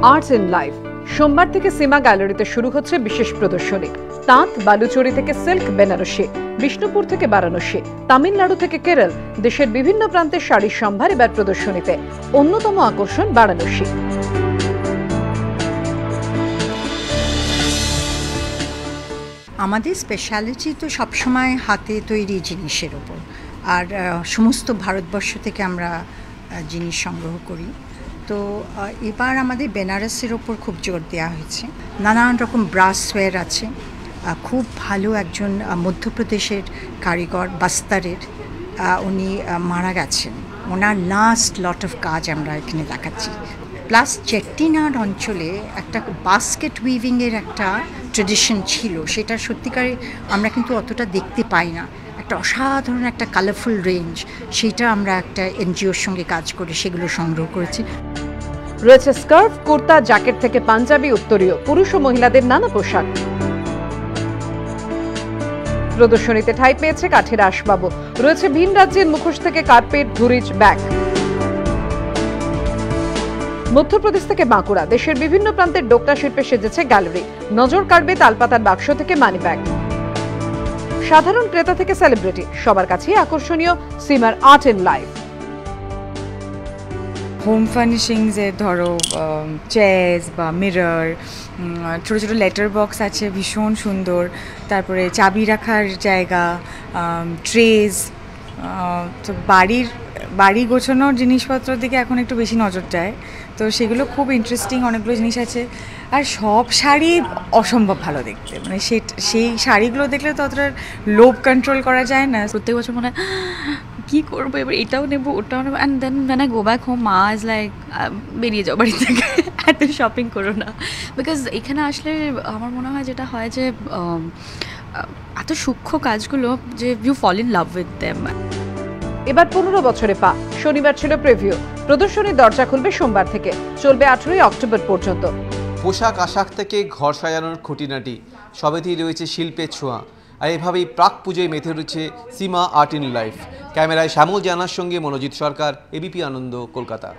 Arts in life সোমবার থেকে সীমা গ্যালারিতে শুরু হচ্ছে বিশেষ প্রদর্শনী। তাঁত বালুচরী থেকে সিল্ক বেনারসি, বিষ্ণুপুর থেকে বারাণসী, তামিলনাড়ু থেকে কেরল, দেশের বিভিন্ন প্রান্তের শাড়ির সম্ভার এবার প্রদর্শনীতে। অন্যতম আকর্ষণ বারাণসী। আমাদের স্পেশালিটি তো সবসময় হাতে তৈরি জিনিসের ওপর, আর সমস্ত ভারতবর্ষ থেকে আমরা জিনিস সংগ্রহ করি। তো এবার আমাদের বেনারসের ওপর খুব জোর দেওয়া হয়েছে। নানান রকম ব্রাসওয়্যার আছে। খুব ভালো একজন মধ্যপ্রদেশের কারিগর বাস্তারের, উনি মারা গেছেন। ওনার লাস্ট লট অফ কাজ আমরা এখানে দেখাচ্ছি। প্লাস চেট্টিনাড় অঞ্চলে একটা বাস্কেট উইভিংয়ের একটা ট্রেডিশন ছিল, সেটা সত্যিকারে আমরা কিন্তু অতটা দেখতে পাই না। একটা অসাধারণ একটা কালারফুল রেঞ্জ, সেটা আমরা একটা এনজিওর সঙ্গে কাজ করে সেগুলো সংগ্রহ করেছি। রয়েছে স্কার্ফ, কুর্তা, জ্যাকেট থেকে পাঞ্জাবি, উত্তরীয়, পুরুষ ও মহিলাদের নানা পোশাক। প্রদর্শনীতে ঠাঁই পেয়েছে কাঠের আসবাবও, রয়েছে ভিন রাজ্যের মুখোশ থেকে কার্পেট, ধুরিচ, ব্যাগ। মধ্যপ্রদেশ থেকে বাঁকুড়া, দেশের বিভিন্ন প্রান্তের ডোকরা শিল্পে সেজেছে গ্যালারি। নজর কাড়বে তালপাতার বাক্স থেকে মানি ব্যাগ। সাধারণ ক্রেতা থেকে সেলিব্রিটি, সবার কাছেই আকর্ষণীয় সীমার আর্ট ইন লাইফ। হোম ফার্নিশিংসের ধরো চেয়ার্স বা মিরর, ছোটো ছোটো লেটার বক্স আছে ভীষণ সুন্দর, তারপরে চাবি রাখার জায়গা, ট্রেজ। তো বাড়ি গোছানোর জিনিসপত্রের দিকে এখন একটু বেশি নজর যায়, তো সেগুলো খুব ইন্টারেস্টিং অনেকগুলো জিনিস আছে। আর সব শাড়ি অসম্ভব ভালো দেখতে, মানে সেই শাড়িগুলো দেখলে তো অতটা লোভ কন্ট্রোল করা যায় না। প্রত্যেক বছর মনে হয় কী করবো, এবার এটাও নেবো ওটাও নেবো, and then when I go back home মা ইজ লাইক বেরিয়ে যাও বাড়ি থেকে, এত শপিং করো না। বিকজ এখানে আসলে আমার মনে হয় যেটা হয় যে এত সূক্ষ্ম কাজগুলো যে you fall in love with them. এবার 15 বছরে পা। শনিবার ছিল প্রিভিউ। প্রদর্শনীর দরজা খুলবে সোমবার থেকে, চলবে 18 অক্টোবর পর্যন্ত। পোশাক আশাক থেকে ঘর সাজানোর খুঁটিনাটি সবেতেই রয়েছে শিল্পের ছোঁয়া। আর এভাবেই প্রাক পুজোয় মেতে রয়েছে সীমা আর্ট ইন লাইফ। ক্যামেরায় শ্যামল জানার সঙ্গে মনোজিৎ সরকার, এবিপি আনন্দ, কলকাতা।